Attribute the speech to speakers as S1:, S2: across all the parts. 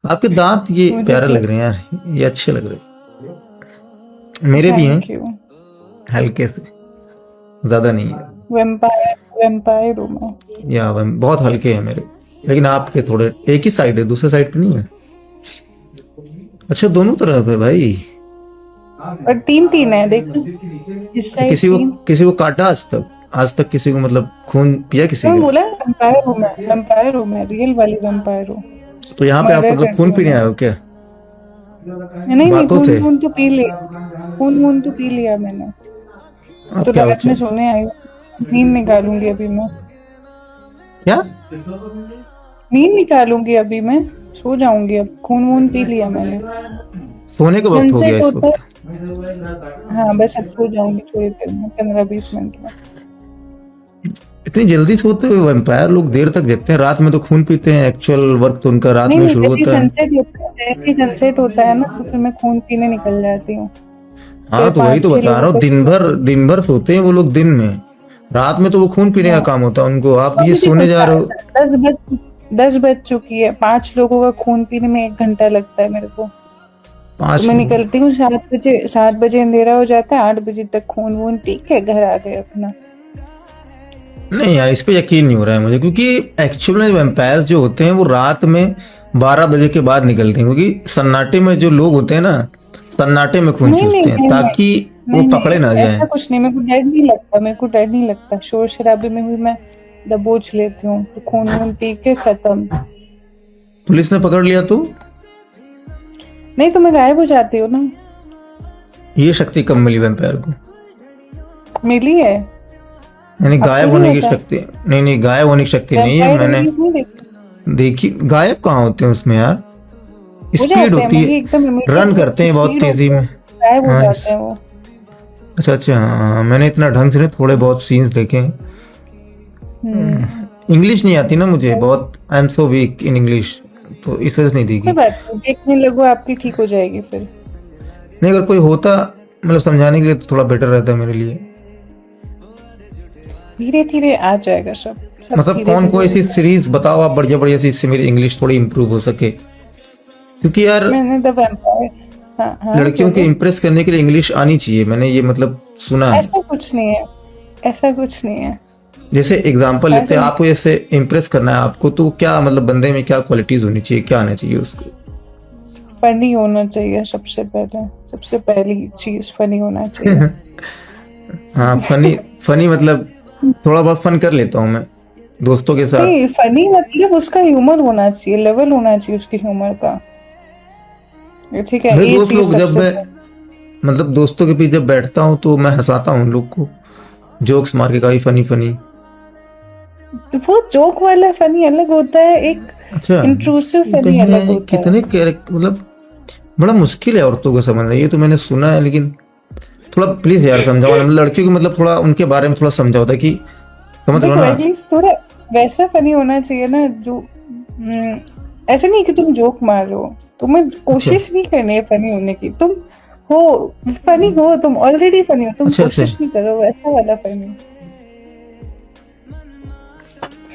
S1: आपके दांत ये
S2: मुझे
S1: प्यारे
S2: तो
S1: लग रहे हैं यार, ये अच्छे लग रहे हैं। मेरे भी हैं,
S2: थैंक यू।
S1: हल्के से, ज्यादा नहीं है।
S2: वेम्पायर वेम्पायर हूँ मैं।
S1: या बहुत हल्के हैं मेरे, लेकिन आपके थोड़े एक ही साइड है, दूसरे साइड पे नहीं है। अच्छा, दोनों तरफ है भाई।
S2: और तीन तीन है देखो, इस
S1: अच्छा,
S2: साइड तीन।
S1: किसी को काटा आज तक? आज तक किसी को मतलब खून पिया किसी
S2: मैं
S1: का?
S2: बोला वेम्पायर हूँ, मैं वेम्पायर हूँ, मैं रियल वाली वेम्पायर हूँ।
S1: तो यहाँ पे आप
S2: मर्डर
S1: मतलब
S2: करती
S1: खून
S2: हूँ
S1: पीने
S2: मैं।
S1: आए हो क्या?
S2: नहीं नहीं,
S1: बातों
S2: खून
S1: से?
S2: वून तो पी लिया, खून वून तो पी लिया मैंने।
S1: आप
S2: तो
S1: क्या
S2: रात में
S1: बच्चे?
S2: सोने आई हूँ, नींद निकालूंगी अभी मैं।
S1: क्या?
S2: नींद निकालूंगी अभी मैं, सो जाऊंगी अब, खून वून पी लिया मैंने।
S1: सोने का वक्त हो गया
S2: सनसेट
S1: इस
S2: होता
S1: वक्त?
S2: है। हाँ बस अब सो जाऊंगी थोड़ी देर में, 15-20 मिनट में।
S1: इतनी जल्दी सोते हुए वैम्पायर लोग देर तक जगते हैं? रात में तो खून पीते हैं, एक्चुअल वर्क तो उनका रात
S2: नहीं
S1: में
S2: नहीं,
S1: शुरू होता है।
S2: जैसे ही सनसेट होता है ना, तो फिर मैं खून पीने निकल जाती हूँ।
S1: हाँ,
S2: फिर
S1: तो वही
S2: पाँच
S1: तो
S2: छह
S1: बता रहा
S2: लोगों
S1: हूँ,
S2: का।
S1: दिन भर सोते हैं वो लोग दिन में। रात में तो वो खून पीने का
S2: हाँ
S1: काम होता है उनको, आप ये
S2: अभी देखो
S1: सोने जा रहे हो।
S2: 10 बज चुकी है, 5 लोगों का खून पीने में 1 घंटा लगता है मेरे को। तो
S1: पांच
S2: मैं
S1: लोग?
S2: निकलती हूँ 7 बजे, 7 बजे अंधेरा हो जाता है, 8 बजे तक खून वून पी के घर आ गए अपना।
S1: नहीं यार, इस पे यकीन नहीं हो रहा है मुझे, क्योंकि एक्चुअल में वैम्पायर जो होते हैं वो रात में 12 बजे के बाद निकलते हैं, क्योंकि सन्नाटे में जो लोग होते हैं ना, सन्नाटे में खून
S2: नहीं नहीं
S1: चूसते हैं
S2: नहीं नहीं
S1: ताकि वो
S2: नहीं
S1: पकड़े ना
S2: नहीं,
S1: जाए।
S2: ऐसा कुछ नहीं, मेरे को डर नहीं लगता, मेरे को डर नहीं लगता, शोर शराबे में भी मैं दबोच लेती हूँ, तो खून वून पी के खत्म।
S1: पुलिस ने पकड़ लिया तो?
S2: नहीं तो मैं गायब हो जाती हूँ ना।
S1: ये शक्ति कब मिली वैम्पायर को?
S2: मिली है।
S1: यानी
S2: आपको
S1: गायब
S2: नहीं
S1: होने की
S2: पता?
S1: शक्ति? नहीं नहीं, गायब होने की शक्ति नहीं है।
S2: वेम्पायर
S1: मैंने
S2: मूवीज नहीं देखी?
S1: देखी, गायब कहाँ होते हैं उसमें यार,
S2: हो
S1: स्पीड
S2: जाते हैं,
S1: होती
S2: मतलब
S1: है,
S2: एकदम
S1: रन
S2: इमीडिएट
S1: करते हैं बहुत
S2: स्पीड
S1: तेजी
S2: होती है,
S1: में।
S2: गायब हो
S1: हाँ
S2: जाते हैं वो।
S1: अच्छा अच्छा, हाँ मैंने इतना ढंग से नहीं, थोड़े बहुत सीन्स देखे हैं।
S2: हम्म।
S1: इंग्लिश नहीं आती ना मुझे बहुत, I am so weak in English, तो इस वजह से नहीं
S2: कोई
S1: देखी।
S2: बात नहीं, देखने लगो आपकी ठीक हो जाएगी फिर।
S1: नहीं, अगर कोई होता मतलब समझाने के लिए तो थोड़ा बेटर रहता मेरे लिए।
S2: धीरे धीरे आ जाएगा सब, सब
S1: मतलब
S2: धीरे
S1: कौन
S2: धीरे
S1: कोई ऐसी
S2: होता है।
S1: सीरीज बताओ आप, बढ़िया बढ़िया सी, इससे मेरी इंग्लिश थोड़ी इंप्रूव हो सके, क्योंकि यार
S2: मैंने द वैम्पायर। हाँ हाँ
S1: लड़कियों के
S2: बोलो।
S1: इम्प्रेस करने के लिए इंग्लिश आनी चाहिए, मैंने ये मतलब सुना है।
S2: ऐसा कुछ नहीं है, ऐसा कुछ नहीं है,
S1: जैसे एग्जांपल लेते
S2: ऐसा
S1: हैं,
S2: नहीं।
S1: आपको जैसे इम्प्रेस करना है आपको, तो क्या मतलब बंदे में क्या क्वालिटीज होनी चाहिए, क्या आना चाहिए उसको?
S2: फनी होना चाहिए सबसे पहले, सबसे पहली चीज फनी होना चाहिए।
S1: हाँ, फनी। फनी मतलब थोड़ा बहुत फन कर लेता हूँ मैं दोस्तों के साथ।
S2: नहीं, फनी मतलब उसका ह्यूमर होना चाहिए, लेवल होना चाहिए उसके ह्यूमर का। ये ठीक है,
S1: मेरे
S2: ये
S1: दोस्त
S2: चीज
S1: लोग, जब
S2: सबसे
S1: मैं मतलब दोस्तों के बीच जब बैठता हूँ तो मैं हंसाता हूँ उन लोग को, जोक्स मार के, काफी फनी फनी।
S2: वो जोक वाला फनी अलग होता है, एक
S1: अच्छा,
S2: इंट्रूसिव
S1: इसके
S2: फनी अलग
S1: हैं
S2: होता है।
S1: कितने कैरेक्टर, मतलब बड़ा मुश्किल है औरतों को समझना, ये तो मैंने सुना है, लेकिन थोड़ा प्लीज यार समझाओ ना, मतलब लड़कियों को मतलब थोड़ा उनके बारे में थोड़ा समझाओ, ताकि समझ रहे हो
S2: देखो
S1: ना।
S2: एटलीस्ट थोड़ा वैसा फनी होना चाहिए ना, जो ऐसा नहीं कि तुम जोक मार रहे हो, तुम्हें
S1: अच्छा
S2: कोशिश नहीं करनी है फनी होने की, तुम हो फनी हो, तुम ऑलरेडी फनी हो, तुम
S1: अच्छा अच्छा,
S2: कोशिश नहीं करो, वैसा वाला फनी।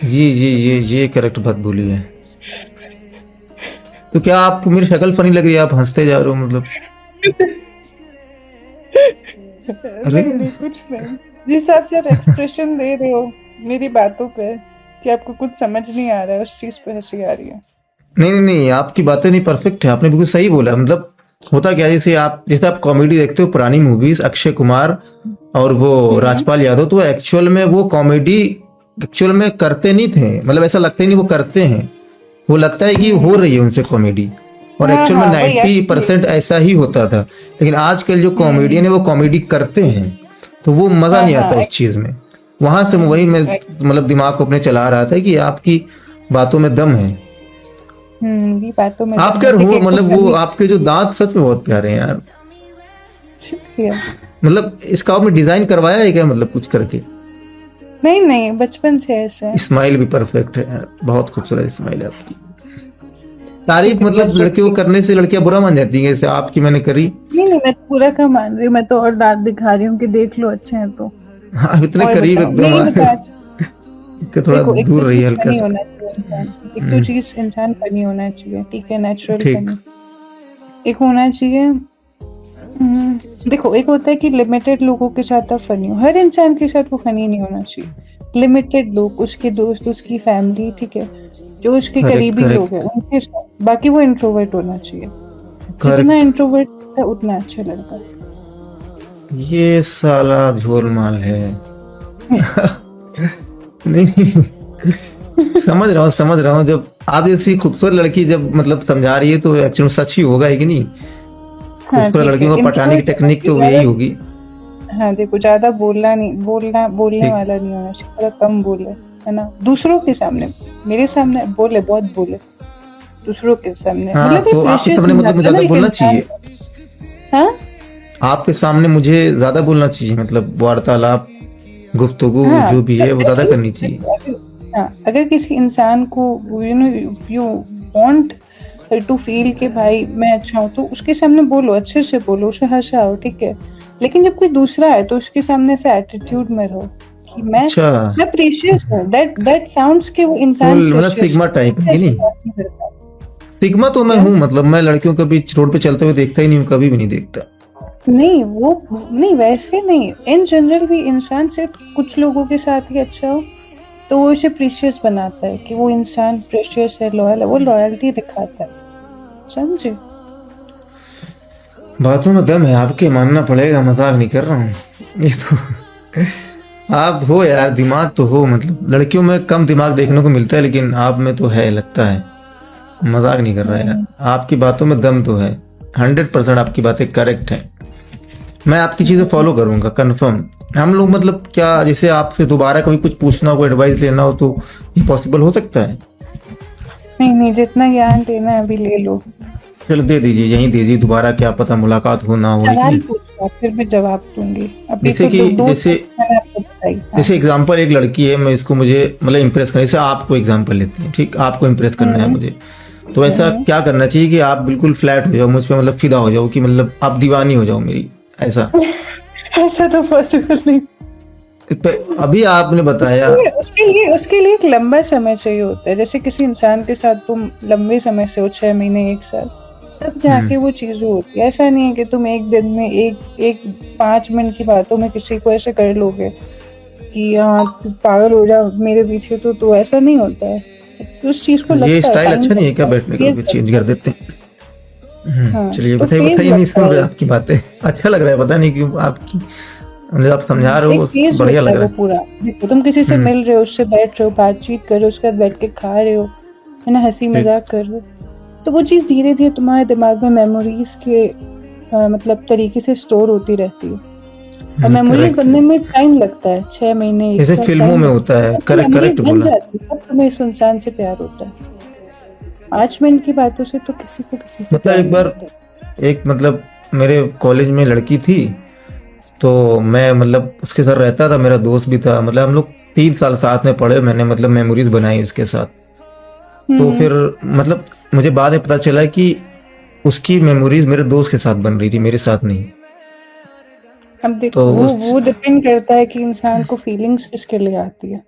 S1: ये करेक्ट बात बोली है। तो क्या आपको मेरी शक्ल फनी लग रही है? आप हंसते जा रहे हो मतलब? अरे
S2: नहीं नहीं, कुछ नहीं, जिस हिसाब से आप एक्सप्रेशन दे रहे हो मेरी बातों पे, कि आपको कुछ समझ नहीं आ रहा है, उस चीज पे हंसी आ रही है।
S1: नहीं नहीं नहीं, आपकी बातें नहीं, परफेक्ट है, आपने बिल्कुल सही बोला। मतलब होता क्या है, जैसे आप कॉमेडी देखते हो पुरानी मूवीज, अक्षय कुमार और वो
S2: हम्म।
S1: राजपाल यादव, तो एक्चुअल में वो कॉमेडी एक्चुअल में करते नहीं थे, मतलब ऐसा लगता ही नहीं वो करते हैं, वो लगता है कि हो रही है उनसे कॉमेडी, और
S2: हाँ
S1: एक्चुअल में
S2: हाँ, वही
S1: 90% ऐसा ही होता था। लेकिन आजकल जो कॉमेडियन है वो कॉमेडी करते हैं, तो वो मजा
S2: हाँ
S1: नहीं आता
S2: हाँ
S1: उस चीज में। वहां से वही मैं मतलब दिमाग को अपने चला रहा था कि आपकी बातों में दम है।
S2: ये बातों में दम
S1: आपके
S2: है,
S1: यार
S2: ठीक
S1: वो
S2: है, तो
S1: मतलब वो
S2: फनी।
S1: आपके जो दांत सच में बहुत प्यारे हैं यार।
S2: शुक्रिया।
S1: मतलब इसका आपने डिजाइन करवाया है क्या, मतलब कुछ करके?
S2: नहीं नहीं, बचपन से ऐसे है।
S1: स्माइल भी परफेक्ट है यार, बहुत खूबसूरत स्माइल है आपकी। तारीफ
S2: शुक्रिया
S1: मतलब लड़कियों को
S2: शुक्रिया।
S1: करने से लड़कियां बुरा मान जाती हैं, जैसे आपकी मैंने करी।
S2: नहीं नहीं, मैं पूरा का मान रही हूँ, मैं तो और दांत दिखा रही हूँ कि देख लो अच्छे हैं तो।
S1: हाँ, इतने
S2: और
S1: करीब
S2: बताओ,
S1: एकदम
S2: नहीं
S1: आए।
S2: बता,
S1: कि थोड़ा
S2: देखो, एक तो
S1: दूर रहिए
S2: चीज
S1: हल्का
S2: फनी
S1: सा।
S2: होना चाहिए इंसान, एक तो चीज इंसान फनी होना चाहिए, ठीक है, नेचुरल
S1: ठीक।
S2: फनी। एक होना चाहिए देखो, एक होता है कि लिमिटेड लोगों के साथ आप फनी हो, हर इंसान के साथ वो फनी नहीं होना चाहिए। लिमिटेड लोग, उसके दोस्त, उसकी फैमिली, ठीक है, जो उसके
S1: करेक्ट
S2: करीबी लोग हैं
S1: करेक्ट
S2: उनके साथ, बाकी वो इंट्रोवर्ट होना चाहिए। जितना
S1: करेक्ट।
S2: इंट्रोवर्ट है उतना अच्छा लड़का है।
S1: ये साला झोलमाल है। नहीं नहीं, समझ रहा हूँ। जब आप जैसी खूबसूरत लड़की जब मतलब समझा रही है तो एक्चुअली सच ही होगा, है कि नहीं?
S2: हाँ
S1: खूबसूरत
S2: ठीक है,
S1: लड़कियों को पटाने की
S2: इंट्रोवर्ट होना
S1: टेक्निक
S2: चाहिए
S1: तो यही
S2: ज्यादा।
S1: होगी।
S2: हाँ देखो, ज्यादा बोलना नहीं, बोलने
S1: ठीक।
S2: वाला नहीं होना चाहिए, थोड़ा कम बोले, है ना, दूसरों के सामने। मेरे सामने बोले, बहुत बोले, दूसरों के सामने
S1: हाँ,
S2: मतलब ये
S1: तो आपके
S2: प्रेशियस
S1: सामने
S2: बन
S1: मतलब
S2: जाता
S1: मुझे
S2: है ना
S1: ज्यादा
S2: एक
S1: बोलना
S2: इंसान
S1: चाहिए।
S2: का। हाँ
S1: आपके सामने मुझे ज्यादा बोलना चाहिए, मतलब वार्तालाप, गुफ्तगू
S2: हाँ,
S1: जो भी है वो ज्यादा करनी चाहिए।
S2: एटलीस्ट हाँ, अगर किसी इंसान को you know you want to feel कि भाई मैं अच्छा हूँ, तो उसके सामने बोलो, अच्छे से बोलो, उसे हंसाओ, ठीक है। लेकिन जब कोई दूसरा है तो उसके सामने से एटीट्यूड में रहो कि
S1: अच्छा,
S2: मैं प्रीशियस हूँ, दैट दैट साउंड्स कि वो इंसान
S1: फुल मतलब
S2: प्रीशियस
S1: सिग्मा
S2: है,
S1: टाइप है कि
S2: ऐसे
S1: नहीं?
S2: बात नहीं करता।
S1: सिग्मा तो मैं
S2: क्या?
S1: हूँ, मतलब मैं लड़कियों के बीच रोड पे चलते हुए देखता ही नहीं हूँ, कभी भी नहीं देखता।
S2: नहीं, वो नहीं, वैसे नहीं, इन जनरल भी इंसान सिर्फ कुछ लोगों के साथ ही अच्छा हो तो वो उसे प्रीशियस बनाता है कि वो इंसान प्रीशियस है, लॉयल है, वो लॉयल्टी दिखाता है, समझे।
S1: बातों में दम है आपके, मानना पड़ेगा, मजाक नहीं कर रहा हूँ ये तो। आप हो यार, दिमाग तो हो, मतलब लड़कियों में कम दिमाग देखने को मिलता है लेकिन आप में तो है, लगता है। मजाक नहीं कर रहा यार,
S2: हम्म,
S1: आपकी बातों में दम तो है। 100% आपकी बातें करेक्ट है। मैं आपकी चीजें
S2: हम्म।
S1: फॉलो करूंगा कंफर्म। हम लोग मतलब क्या, जैसे आपसे दोबारा कभी कुछ पूछना हो, कोई एडवाइस लेना हो तो ये पॉसिबल हो सकता है?
S2: नहीं नहीं, जितना ज्ञान देना है अभी ले लो।
S1: चलो दे दीजिए, यहीं दीजिए, दोबारा क्या पता मुलाकात हो ना हो, है कि
S2: सवाल
S1: नहीं?
S2: पूछो, फिर भी जवाब दूंगी। अभी
S1: जैसे
S2: तो
S1: कि
S2: दो
S1: जैसे
S2: चीज़ मैंने आपको बताई। हाँ।
S1: जैसे एग्जांपल, एक लड़की है, मैं इसको मुझे मतलब इम्प्रेस करना, जैसे आपको एग्जांपल लेते हैं, ठीक, आपको इम्प्रेस करना है
S2: हम्म
S1: मुझे। तो ऐसा
S2: हम्म।
S1: क्या करना चाहिए कि आप बिल्कुल फ्लैट हो जाओ मुझ पे, मतलब फिदा हो जाओ, कि मतलब आप दीवानी हो जाओ मेरी, ऐसा?
S2: ऐसा तो पॉसिबल नहीं।
S1: अभी आपने बताया।
S2: उसके लिए एक लंबा समय चाहिए होता है, जैसे किसी इंसान के साथ तुम लंबे समय से हो, 6 महीने, 1 साल, तब जाके वो चीजें होती है। ऐसा नहीं है कि तुम एक दिन में एक एक 5 मिनट की बातों में किसी को ऐसे कर लोगे कि हाँ तू पागल हो जा मेरे पीछे, तो ऐसा नहीं होता है। तो उस चीज को
S1: ये
S2: लगता है,
S1: स्टाइल
S2: टाइम
S1: अच्छा नहीं है क्या
S2: लगता है,
S1: बैठने का?
S2: फेज
S1: फिर चेंज
S2: लगता
S1: कर
S2: है।
S1: देते हैं।
S2: हाँ,
S1: चलिए
S2: तो
S1: बताइए
S2: फेज
S1: बताइए, नहीं
S2: लगता
S1: सुन रहे
S2: है।
S1: आपकी बातें, अच्छा लग रहा है, पता नहीं क्यों आपकी, मतलब आप समझा रहे
S2: एक
S1: हो,
S2: फेज
S1: बढ़िया
S2: होता
S1: लग
S2: है
S1: रहा
S2: वो
S1: है।
S2: पूरा। देखो, तुम किसी से
S1: हम्म।
S2: मिल रहे हो, उससे बैठ रहे हो, बातचीत कर रहे हो, उसके बाद बैठ के खा रहे हो, है ना, हंसी
S1: ठीक।
S2: मजाक कर रहे हो, तो वो चीज़ धीरे धीरे तुम्हारे दिमाग में मेमोरीज के मतलब तरीके से स्टोर होती रहती है। और मेमोरीज
S1: करेक्ट।
S2: बनने में टाइम लगता है, 6 महीने, एक
S1: जैसे
S2: साल
S1: फिल्मों
S2: टाइम
S1: में
S2: लगता
S1: होता
S2: है,
S1: है,
S2: तब
S1: करेक्ट
S2: मेमोरीज
S1: करेक्ट
S2: बन
S1: बोला।
S2: जाती है, तब तुम्हें इस इंसान से प्यार होता है। 5 मिनट की बातों से तो किसी को किसी से
S1: मतलब
S2: प्यार
S1: एक
S2: नहीं
S1: बार,
S2: होता।
S1: एक मतलब मेरे कॉलेज में लड़की थी, तो मैं मतलब उसके साथ रहता था, मेरा दोस्त भी था, मतलब हम लोग 3 साल साथ में पढ़े, मैंने मतलब मेमोरीज बनाई उसके साथ। तो
S2: हम्म।
S1: फिर मतलब मुझे बाद में पता चला कि उसकी मेमोरीज मेरे दोस्त के साथ बन रही थी, मेरे साथ नहीं।
S2: अब
S1: तो
S2: देखो, वो
S1: उस,
S2: वो डिपेंड करता है कि इंसान को फीलिंग्स किसके लिए आती है।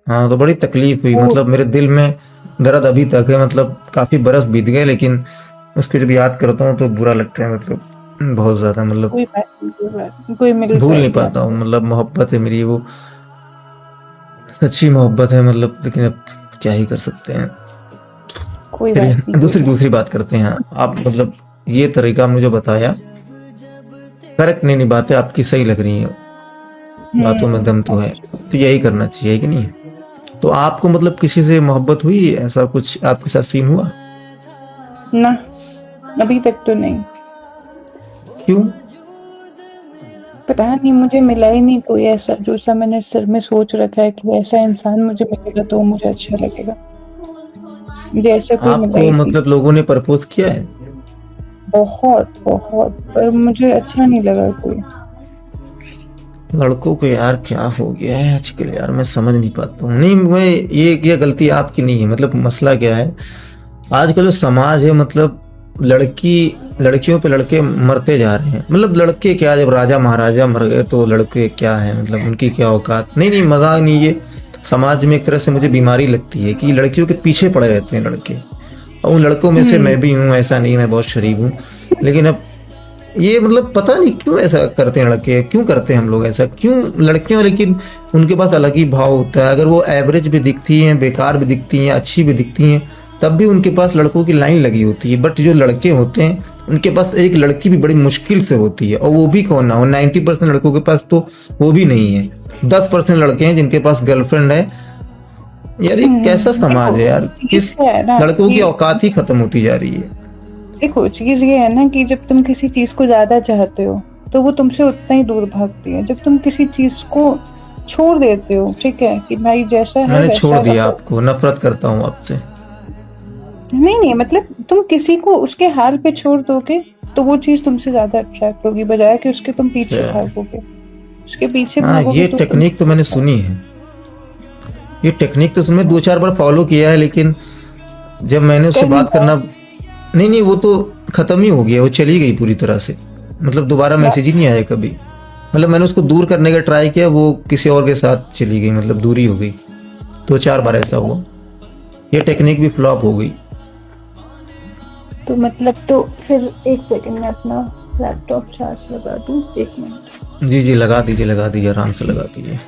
S1: हाँ, तो बड़ी तकलीफ हुई,
S2: वो
S1: मतलब मेरे दिल में दर्द अभी तक है, मतलब काफी बरस बीत गए लेकिन उसको जब याद करता हूँ तो बुरा लगता है, मतलब बहुत ज्यादा, मतलब
S2: कोई बात नहीं, कोई बात नहीं, कोई मिल
S1: भूल नहीं
S2: जाएगी
S1: पाता हूँ,
S2: आपको।
S1: मतलब मोहब्बत है मेरी वो, सच्ची मोहब्बत है, मतलब लेकिन अब क्या ही कर सकते हैं।
S2: कोई
S1: चलिए
S2: बात नहीं, कोई
S1: दूसरी
S2: बात
S1: दूसरी बात करते हैं। आप मतलब ये तरीका मुझे बताया, करेक्ट, नहीं नहीं, बातें आपकी सही लग रही हैं,
S2: नहीं।
S1: बातों में दम तो है, तो यही करना चाहिए कि नहीं? तो आपको मतलब किसी से मोहब्बत हुई, ऐसा कुछ आपके साथ सीन हुआ?
S2: ना, अभी तक तो नहीं।
S1: क्यों?
S2: पता नहीं, मुझे मिला ही नहीं कोई ऐसा जो सा मैंने सिर में सोच रखा है कि ऐसा इंसान मुझे मिलेगा तो मुझे अच्छा लगेगा। मुझे ऐसा कोई मिला
S1: आपको
S2: ही नहीं।
S1: मतलब लोगों ने प्रपोज किया है?
S2: बहुत बहुत, पर मुझे अच्छा नहीं लगा कोई।
S1: लड़कों को यार क्या हो गया है आजकल यार, मैं समझ नहीं पाता हूँ। नहीं, मैं ये गलती आपकी नहीं है, मतलब मसला क्या है, आजकल जो समाज है, मतलब लड़की लड़कियों पे लड़के मरते जा रहे हैं, मतलब लड़के क्या, जब राजा महाराजा मर गए तो लड़के क्या है, मतलब उनकी क्या औकात, नहीं नहीं, मजाक नहीं ये, समाज में एक तरह से मुझे बीमारी लगती है कि लड़कियों के पीछे पड़े रहते हैं लड़के, और उन लड़कों में से मैं भी हूँ, ऐसा नहीं मैं बहुत शरीफ हूँ, लेकिन अब ये मतलब पता नहीं क्यों ऐसा करते हैं लड़के, क्यों करते हैं हम लोग ऐसा, क्यों लड़कियों, लेकिन उनके पास अलग ही भाव होता है। अगर वो एवरेज भी दिखती हैं, बेकार भी दिखती हैं, अच्छी भी दिखती हैं, तब भी उनके पास लड़कों की लाइन लगी होती है। बट जो लड़के होते हैं उनके पास एक लड़की भी बड़ी मुश्किल से होती है, और वो भी कौन ना हो, 90% लड़कों के पास तो वो भी नहीं है। 10% लड़के हैं जिनके पास गर्लफ्रेंड है। यार ये कैसा समाज है यार, किस लड़कों की औकात ही खत्म होती जा रही है।
S2: देखो चीज ये है ना कि जब तुम किसी चीज को ज्यादा चाहते हो तो वो तुमसे उतना ही दूर भागती है। जब तुम किसी चीज को छोड़ देते हो, ठीक है कि भाई जैसा है
S1: मैंने
S2: वैसा
S1: छोड़ दिया
S2: रहो।
S1: आपको, नफरत करता हूँ आपसे।
S2: नहीं मतलब तुम किसी को उसके हाल पे छोड़ दोगे तो वो चीज तुमसे ज्यादा अट्रैक्ट होगी, बजाय कि उसके तुम पीछे
S1: अच्छा।
S2: भागोगे। उसके पीछे
S1: हाँ,
S2: भागोगे
S1: ये
S2: तो
S1: टेक्निक तो मैंने सुनी है, ये टेक्निक तो मैंने 2-4 बार फॉलो किया है, लेकिन जब मैंने उससे
S2: करनी
S1: बात करना, नहीं वो तो खत्म ही हो गया, वो चली गई पूरी तरह से, मतलब दोबारा मैसेज ही नहीं आया कभी। मतलब मैंने उसको दूर करने का ट्राई किया, वो किसी और के साथ चली गई, मतलब दूरी हो गई। 2-4 बार ऐसा हुआ, ये टेक्निक भी फ्लॉप हो गई।
S2: तो मतलब तो फिर एक सेकंड में अपना लैपटॉप चार्ज लगा दूं, 1 मिनट।
S1: जी लगा दीजिए आराम से लगा दीजिए।